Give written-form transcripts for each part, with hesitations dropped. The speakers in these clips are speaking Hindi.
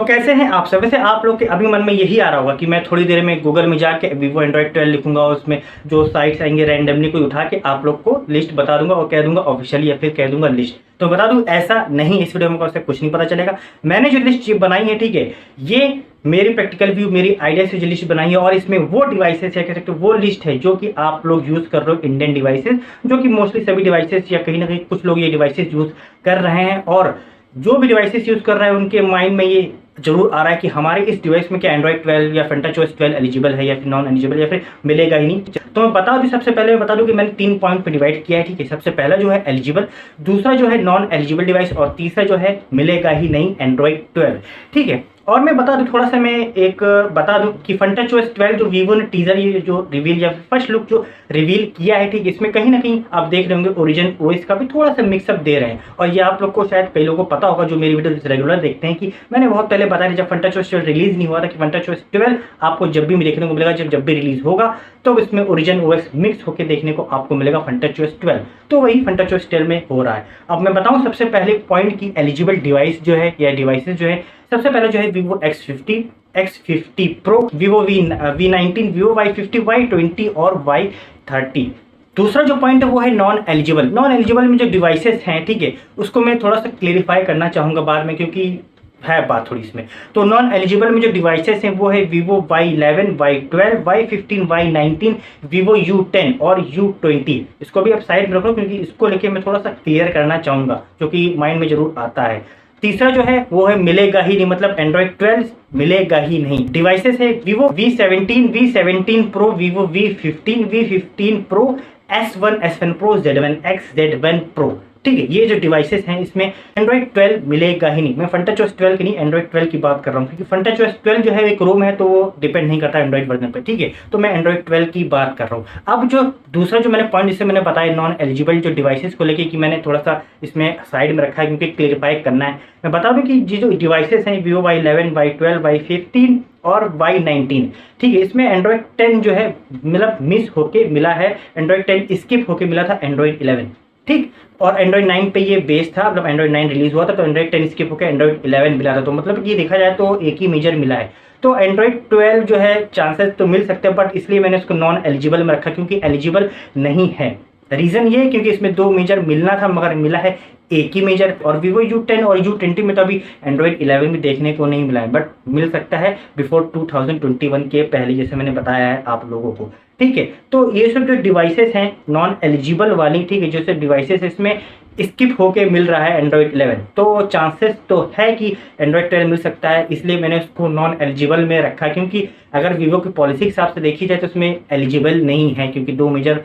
कैसे हैं आप सब? वैसे आप लोग के अभी मन में यही आ रहा होगा कि मैं थोड़ी देर में गूगल में जाके Vivo Android 12 लिखूंगा और उसमें जो साइट्स आएंगे रैंडमली कोई उठा के आप लोग को लिस्ट बता दूंगा और कह दूंगा ऑफिशियली या फिर कह दूंगा लिस्ट। तो बता दूं ऐसा नहीं, इस वीडियो में आपको कुछ नहीं पता चलेगा। मैंने जो लिस्ट बनाई है, ठीक है, ये मेरी प्रैक्टिकल व्यू, मेरी आइडिया से जो लिस्ट बनाई है और इसमें वो डिवाइसेस है, कह सकते हो वो लिस्ट है जो कि आप लोग यूज कर रहे हो, इंडियन डिवाइसेस, जो कि मोस्टली सभी डिवाइसेस या कहीं ना कहीं कुछ लोग ये डिवाइसेस यूज कर रहे हैं। और जो भी डिवाइसेस यूज कर रहे हैं उनके माइंड में ये जरूर आ रहा है कि हमारे इस डिवाइस में क्या एंड्रॉइड 12 या FantaChoice 12 एलिजिबल है या फिर नॉन एलिजिबल या फिर मिलेगा ही नहीं। तो मैं बता दूं, सबसे पहले मैं बता दूं कि मैंने 3 पॉइंट पे डिवाइड किया है, ठीक है। सबसे पहला जो है एलिजिबल, दूसरा जो है नॉन एलिजिबल डिवाइस और तीसरा जो है मिलेगा ही नहीं एंड्रॉइड 12, ठीक है। और मैं बता दूं, थोड़ा सा मैं एक बता दूं कि FantaChoice 12 जो Vivo ने टीजर ये जो रिवील या फर्स्ट लुक जो रिवील किया है, ठीक है, इसमें कहीं ना कहीं आप देख रहे होंगे ओरिजिन ओएस का भी थोड़ा सा मिक्सअप दे रहे हैं। और ये आप लोग को शायद कई लोगों को पता होगा जो मेरी वीडियो रेगुलर देखते हैं कि मैंने बहुत पहले बताया जब FantaChoice 12 रिलीज नहीं हुआ था कि FantaChoice 12 आपको जब भी देखने को मिलेगा, जब भी रिलीज होगा तो इसमें ओरिजिन ओएस मिक्स होकर देखने को आपको मिलेगा FantaChoice 12। तो वही FantaChoice 12 में हो रहा है। अब मैं बताऊं सबसे पहले पॉइंट की एलिजिबल डिवाइस जो है या डिवाइसेस जो है, सबसे पहले जो है Vivo X50, X50 Pro, Vivo V19, Vivo Y50, Y20 और Y30। दूसरा जो पॉइंट है वो है नॉन एलिजिबल। नॉन एलिजिबल में जो डिवाइसेस हैं, ठीक है, उसको मैं थोड़ा सा क्लेरिफाई करना चाहूँगा बाद में, क्योंकि है बात थोड़ी इसमें। तो नॉन एलिजिबल में जो डिवाइसेस हैं वो है Vivo Y11, Y12, Y15, Y19, Vivo U10 और U20। इसको भी आप साइड में रखो क्योंकि इसको लेके मैं थोड़ा सा क्लियर करना चाहूँगा, जो कि माइंड में जरूर आता है। तीसरा जो है वो है मिलेगा ही नहीं, मतलब एंड्रॉइड 12 मिलेगा ही नहीं। डिवाइसेस है Vivo V17, V17 Pro, Vivo V15, V15 Pro, S1, S1 Pro, Z1 X, Z1 Pro, ठीक है। ये जो डिवाइसेस हैं इसमें एंड्रॉइड 12 मिलेगा ही नहीं। मैं FantaChoice 12 की नहीं, एंड्रॉइड 12 की बात कर रहा हूँ, क्योंकि FantaChoice 12 जो है एक रोम है तो वो डिपेंड नहीं करता एंड्रॉइड वर्जन पर, ठीक है। तो मैं एंड्रॉइड 12 की बात कर रहा हूँ। अब जो दूसरा जो मैंने पॉइंट जिससे मैंने बताया नॉन एलिजिबल जो डिवाइसेस को लेकर कि मैंने थोड़ा सा इसमें साइड में रखा है क्योंकि क्लियरिफाई करना है। मैं बता दूं कि ये जो डिवाइसेस हैं Vivo Y11, Y12, Y15 और Y19, ठीक है, इसमें एंड्रॉइड 10 जो है मतलब मिस होके मिला है, एंड्रॉइड 10 स्किप होके मिला था एंड्रॉइड 11, ठीक। और एंड्रॉइड 9 पे ये बेस था, मतलब एंड्रॉइड 9 रिलीज हुआ था तो एंड्रॉइड 10 स्किप होकर एंड्रॉइड 11 मिला था। तो मतलब ये देखा जाए तो एक ही मेजर मिला है। तो एंड्रॉइड 12 जो है चांसेस तो मिल सकते हैं, बट इसलिए मैंने इसको नॉन एलिजिबल में रखा क्योंकि एलिजिबल नहीं है। रीजन ये है क्योंकि इसमें 2 मेजर मिलना था मगर मिला है एक ही मेजर। और Vivo U10 और U20 में तो अभी एंड्रॉइड 11 भी देखने को नहीं मिला है, बट मिल सकता है बिफोर 2021 के पहले, जैसे मैंने बताया है आप लोगों को, ठीक है। तो ये सब जो डिवाइसेस हैं नॉन एलिजिबल वाली, ठीक है, जो सब डिवाइसेस इसमें स्किप होके मिल रहा है एंड्रॉइड 11, तो चांसेस तो है कि एंड्रॉइड 12 मिल सकता है। इसलिए मैंने उसको नॉन एलिजिबल में रखा, क्योंकि अगर Vivo की पॉलिसी के हिसाब से देखी जाए तो उसमें एलिजिबल नहीं है, क्योंकि 2 मेजर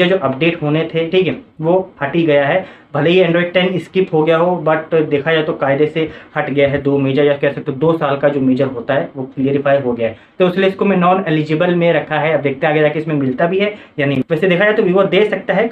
जो अपडेट होने थे, ठीक है, वो हट ही गया है। भले ही एंड्रॉइड 10 स्किप हो गया हो, बट देखा जाए तो कायदे से हट गया है 2 मेजर, या कह सकते हो 2 साल का जो मेजर होता है वो क्लियरिफाई हो गया है। तो इसलिए इसको मैं नॉन एलिजिबल में रखा है। अब देखते हैं आगे जाके इसमें मिलता भी है या नहीं। वैसे देखा जाए तो Vivo दे सकता है,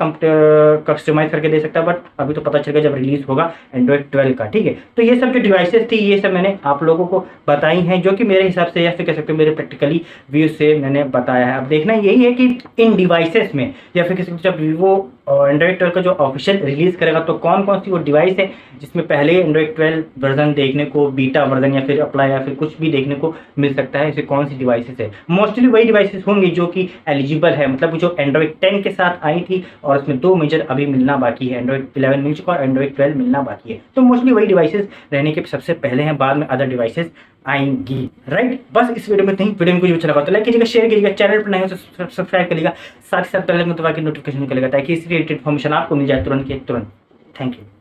कस्टमाइज करके दे सकता है, बट अभी तो पता चलेगा जब रिलीज होगा एंड्रॉइड 12 का, ठीक है। तो ये सब जो डिवाइसेस थी ये सब मैंने आप लोगों को बताई हैं, जो कि मेरे हिसाब से या फिर कह सकते हो मेरे प्रैक्टिकली व्यू से मैंने बताया है। अब देखना यही है कि इन डिवाइसेस में या फिर किसी जब Vivo एंड्रॉइड 12 का जो ऑफिशियल रिलीज करेगा तो कौन कौन सी वो डिवाइस है जिसमें पहले एंड्रॉइड 12 वर्जन देखने को, बीटा वर्जन या फिर अप्लाई या फिर कुछ भी देखने को मिल सकता है। ऐसे कौन सी डिवाइसेस है? मोस्टली वही डिवाइसेस होंगी जो कि एलिजिबल है, मतलब जो एंड्रॉइड 10 के साथ आई थी और उसमें 2 मेजर अभी मिलना बाकी है। एंड्रॉइड 11 मिल चुका और एंड्रॉइड 12 मिलना बाकी है। तो मोस्टली वही डिवाइसेस रहने के सबसे पहले हैं, बाद में अदर डिवाइसेस आएंगी, राइट। बस इस वीडियो में नहीं, वीडियो में कुछ अच्छा लगा तो लाइक कीजिएगा, शेयर कीजिएगा, चैनल पर नए हो तो सब्सक्राइब करिएगा, साथ ही साथ बेल आइकन दबा के नोटिफिकेशन करेगा ताकि इस रिलेटेड इन्फॉर्मेशन आपको मिल जाए तुरंत के तुरंत। Thank you.